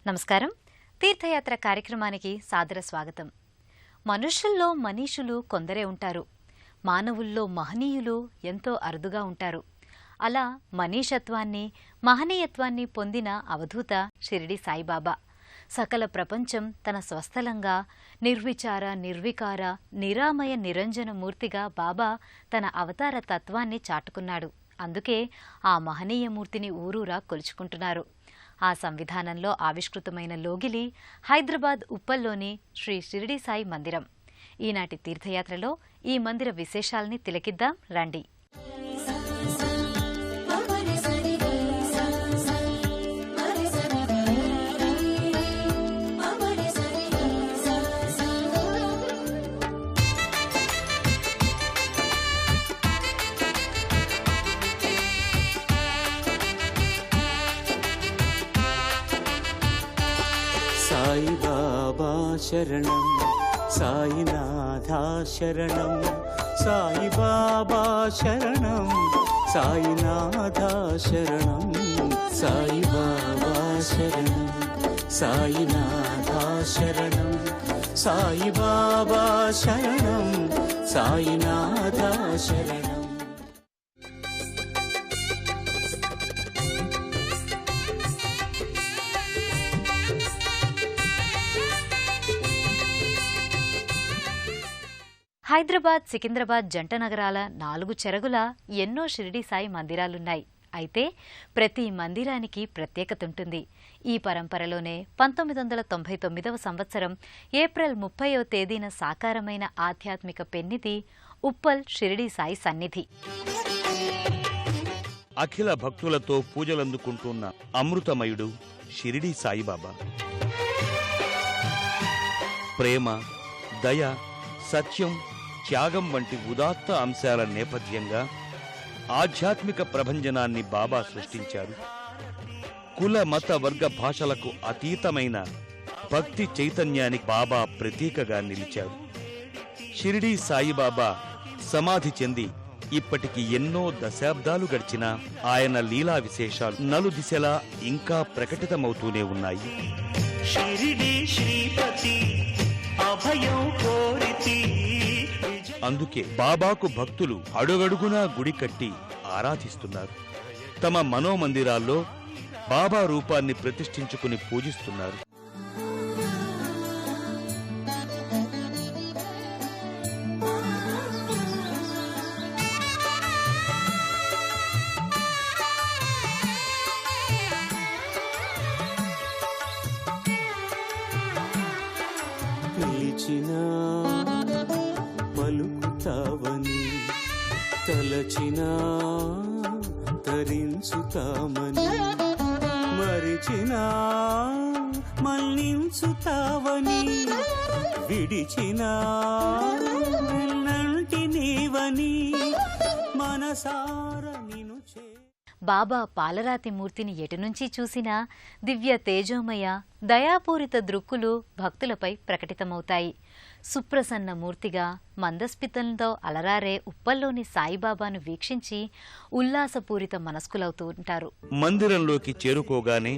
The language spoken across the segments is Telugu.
నమస్కారం. తీర్థయాత్ర కార్యక్రమానికి సాదర స్వాగతం. మనుషుల్లో మనీషులు కొందరే ఉంటారు. మానవుల్లో మహనీయులు ఎంతో అరుదుగా ఉంటారు. అలా మనీషత్వాన్ని, మహనీయత్వాన్ని పొందిన అవధూత షిరిడి సాయిబాబా. సకల ప్రపంచం తన స్వస్థలంగా, నిర్విచార, నిర్వికార, నిరామయ నిరంజన మూర్తిగా బాబా తన అవతార తత్వాన్ని చాటుకున్నాడు. అందుకే ఆ మహనీయమూర్తిని ఊరూరా కొలుచుకుంటున్నారు. ఆ సంవిధానంలో ఆవిష్కృతమైన లోగిలి హైదరాబాద్ ఉప్పల్లోని శ్రీ షిరిడి సాయి మందిరం. ఈనాటి తీర్థయాత్రలో ఈ మందిర విశేషాల్ని తిలకిద్దాం రండి. సాయి బాబా శరణం, సాయినాథా శరణం, సాయి బాబా శరణం, సాయినాథా శరణం, సాయి బాబా శరణం, సాయినాథా శరణం, సాయి బాబా శరణం, సాయినాథా శరణం. హైదరాబాద్, సికింద్రాబాద్ జంట నగరాల 4 చెరగుల ఎన్నో షిరిడి సాయి మందిరాలున్నాయి. అయితే ప్రతి మందిరానికి ప్రత్యేకతుంటుంది. ఈ పరంపరలోనే 1999వ సంవత్సరం ఏప్రిల్ 30వ తేదీన సాకారమైన ఆధ్యాత్మిక పెన్నిధి ఉప్పల్ షిరిడి సాయి సన్నిధి. అఖిల భక్తులతో పూజలందుకుంటున్న అమృతమయుడు షిరిడి సాయిబాబా. ప్రేమ, దయ, సత్యం, త్యాగం వంటి ఉదాత్త అంశాల నేపథ్యంగా ఆధ్యాత్మిక ప్రభంజనాన్ని బాబా సృష్టించారు. కుల, మత, వర్గ, భాషలకు అతీతమైన భక్తి చైతన్యానికి బాబా ప్రతీకగా నిలిచారు. షిరిడి సాయిబాబా సమాధి చెంది ఇప్పటికి ఎన్నో దశాబ్దాలు గడిచినా ఆయన లీలా విశేషాలు నలుదిశలా ఇంకా ప్రకటితమవుతూనే ఉన్నాయి. షిరిడి శ్రీపతి అభయం కోరితి. అందుకే బాబాకు భక్తులు అడుగడుగునా గుడి కట్టి ఆరాధిస్తున్నారు. తమ మనోమందిరాల్లో బాబా రూపాన్ని ప్రతిష్ఠించుకుని పూజిస్తున్నారు. పిలిచినా పలుకుతావని, తలచినా తరించుతామని, మరిచినా మన్నించుతావని, విడిచినా నిన్నంటి నీవని మనసార నిను చే. బాబా పాలరాతి మూర్తిని ఎటునుంచి చూసినా దివ్య తేజోమయ, దయాపూరిత దృక్కులు భక్తులపై ప్రకటితమవుతాయి. సుప్రసన్న మూర్తిగా మందస్మితంతో అలరారే ఉప్పల్లోని సాయిబాబాను వీక్షించి ఉల్లాసపూరిత మనస్కులవుతూ ఉంటారు. మందిరంలోకి చేరుకోగానే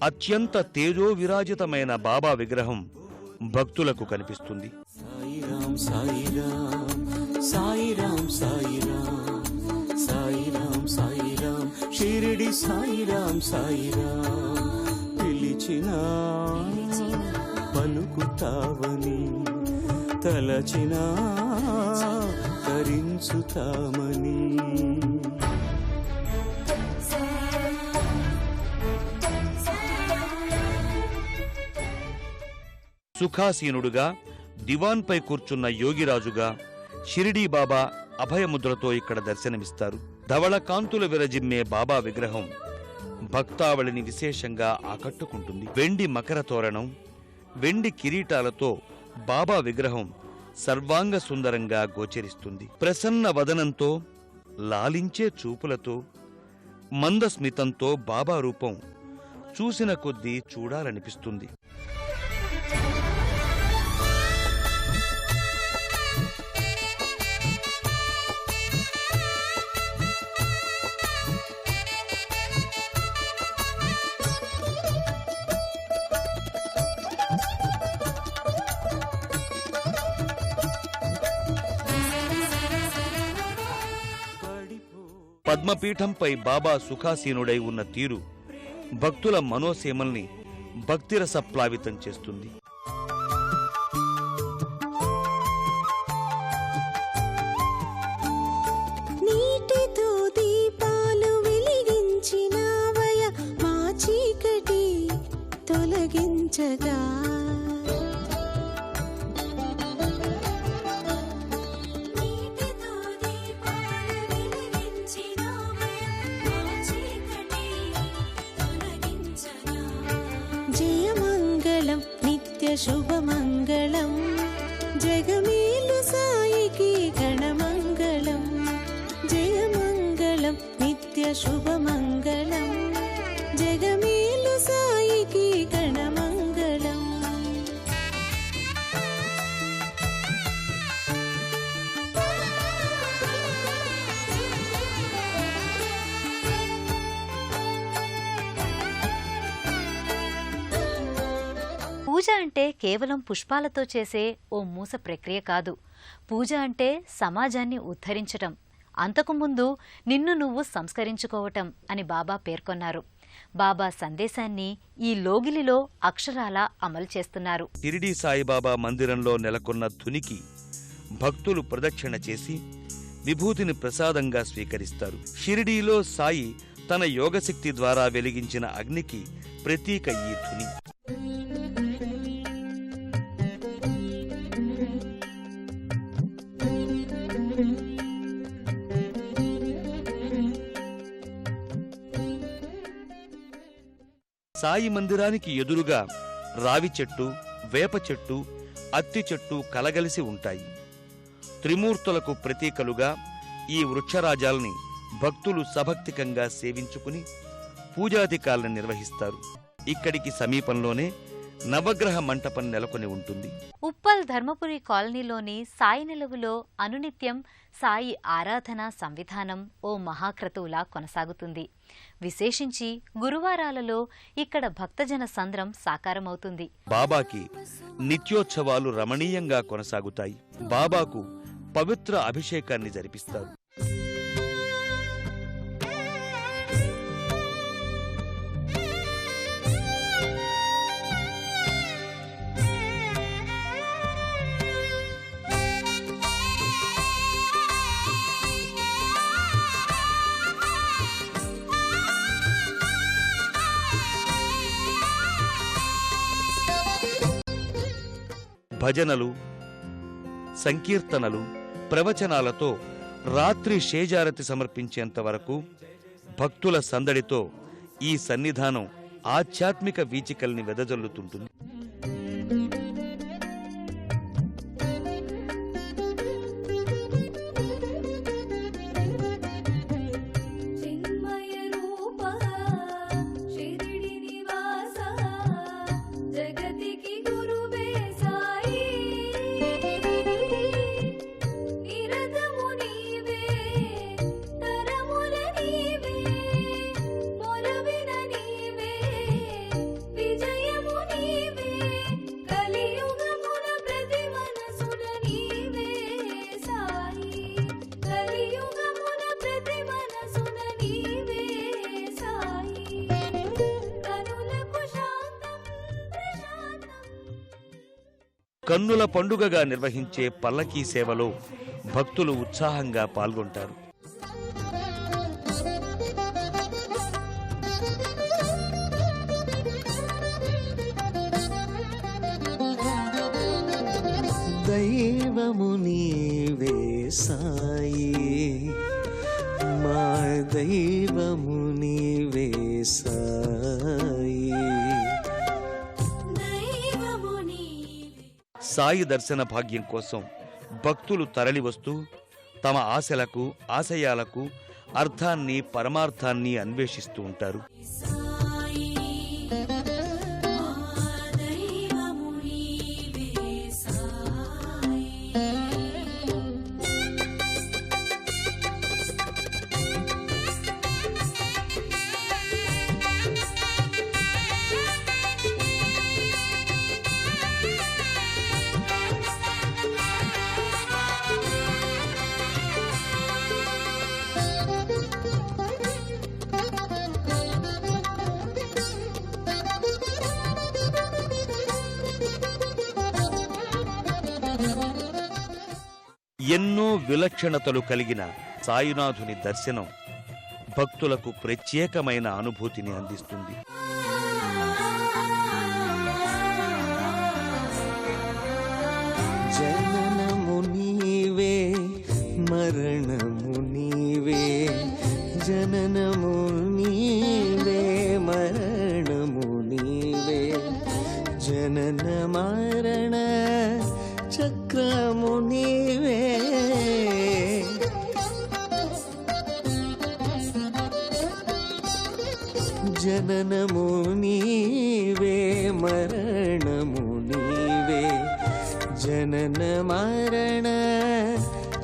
అత్యంత తేజో విరాజితమైన బాబా విగ్రహం భక్తులకు కనిపిస్తుంది. సాయిరాం సాయిరాం సాయిరాం సాయిరాం సాయిరాం సాయిరాం షిరిడి సాయిరాం సాయిరాం. పిలిచినా పలుకుతావని, తలచినా తరించుతామని. సుఖాసీనుడుగా దివాన్పై కూర్చున్న యోగిరాజుగా షిరిడీ బాబా అభయముద్రతో ఇక్కడ దర్శనమిస్తారు. ధవళ కాంతులు విరజిమ్మే బాబా విగ్రహం భక్తావళిని విశేషంగా ఆకట్టుకుంటుంది. వెండి మకర తోరణం, వెండి కిరీటాలతో బాబా విగ్రహం సర్వాంగ సుందరంగా గోచరిస్తుంది. ప్రసన్న వదనంతో, లాలించే చూపులతో, మందస్మితంతో బాబా రూపం చూసిన కొద్దీ చూడాలనిపిస్తుంది. పద్మపీఠంపై బాబా సుఖాసీనుడై ఉన్న తీరు భక్తుల మనోసీమల్ని భక్తిరస ప్లావితం చేస్తుంది. నీటితో దీపాలు వెలిగించినావయ మా చీకటి తొలగించగా, జయమంగళం నిత్య శుభమంగళం జగమేలు సాయికి గణమంగళం, జయమంగళం నిత్య శుభమంగళం జగమేలు సాయికి గణమంగళం. పూజ అంటే కేవలం పుష్పాలతో చేసే ఓ మూస ప్రక్రియ కాదు. పూజ అంటే సమాజాన్ని ఉద్ధరించటం, అంతకుముందు నిన్ను నువ్వు సంస్కరించుకోవటం అని బాబా పేర్కొన్నారు. బాబా సందేశాన్ని ఈ లోగిలిలో అక్షరాలా అమలు చేస్తున్నారు. షిరిడీ సాయిబాబా మందిరంలో నెలకొన్న ధునికి భక్తులు ప్రదక్షిణ చేసి విభూతిని ప్రసాదంగా స్వీకరిస్తారు. షిరిడీలో సాయి తన యోగశక్తి ద్వారా వెలిగించిన అగ్నికి ప్రతీక ఈ ధుని. సాయి మందిరానికి ఎదురుగా రావి చెట్టు, వేప చెట్టు, అత్తి చెట్టు కలగలిసి ఉంటాయి. త్రిమూర్తులకు ప్రతీకలుగా ఈ వృక్షరాజాల్ని భక్తులు సభక్తికంగా సేవించుకుని పూజాధికాలను నిర్వహిస్తారు. ఇక్కడికి సమీపంలోనే నవగ్రహ మంటపం నెలకొని ఉంటుంది. ఉప్పల్ ధర్మపురి కాలనీలోని సాయి నిలవులో అనునిత్యం సాయి ఆరాధన సంవిధానం ఓ మహాక్రతువులా కొనసాగుతుంది. విశేషించి గురువారాలలో ఇక్కడ భక్తజన సంద్రం సాకారమవుతుంది. బాబాకి నిత్యోత్సవాలు రమణీయంగా కొనసాగుతాయి. బాబాకు పవిత్ర అభిషేకాన్ని జరిపిస్తారు. భజనలు, సంకీర్తనలు, ప్రవచనాలతో రాత్రి షేజారతి సమర్పించేంత వరకు భక్తుల సందడితో ఈ సన్నిధానం ఆధ్యాత్మిక వీచికల్ని వెదజల్లుతుంటుంది. కన్నుల పండుగగా నిర్వహించే పల్లకీ సేవలో భక్తులు ఉత్సాహంగా పాల్గొంటారు. దైవము నీవే సాయి, మా దైవము నీవే సాయి. సాయి దర్శన భాగ్యం కోసం భక్తులు తరలివస్తూ తమ ఆశలకు, ఆశయాలకు అర్థాన్ని, పరమార్థాన్ని అన్వేషిస్తూ ఉంటారు. ఎన్నో విలక్షణతలు కలిగిన సాయినాథుని దర్శనం భక్తులకు ప్రత్యేకమైన అనుభూతిని అందిస్తుంది. జననము నీవే మరణము నీవే, జననము నీవే మరణము నీవే, జనన మరణ చక్రము నీవే, జననము నీవే మరణము నీవే, జనన మరణ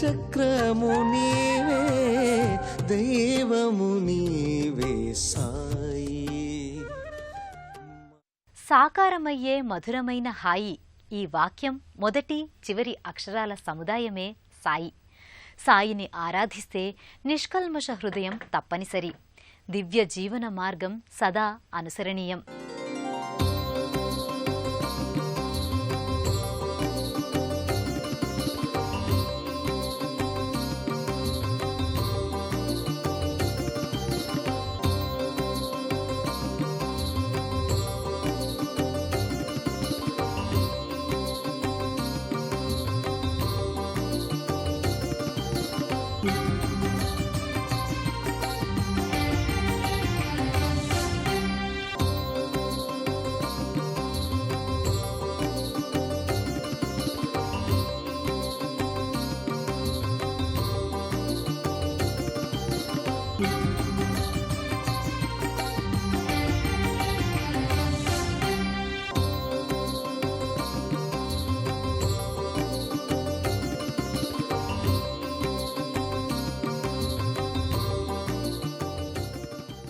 చక్రము నీవే, దైవము నీవే సాయి. సాకారమయ్యే మధురమైన హాయి. ఈ వాక్యం మొదటి చివరి అక్షరాల సముదాయమే సాయి. సాయిని ఆరాధిస్తే నిష్కల్మష హృదయం తప్పనిసరి. దివ్య జీవన మార్గం సదా అనుసరణీయం.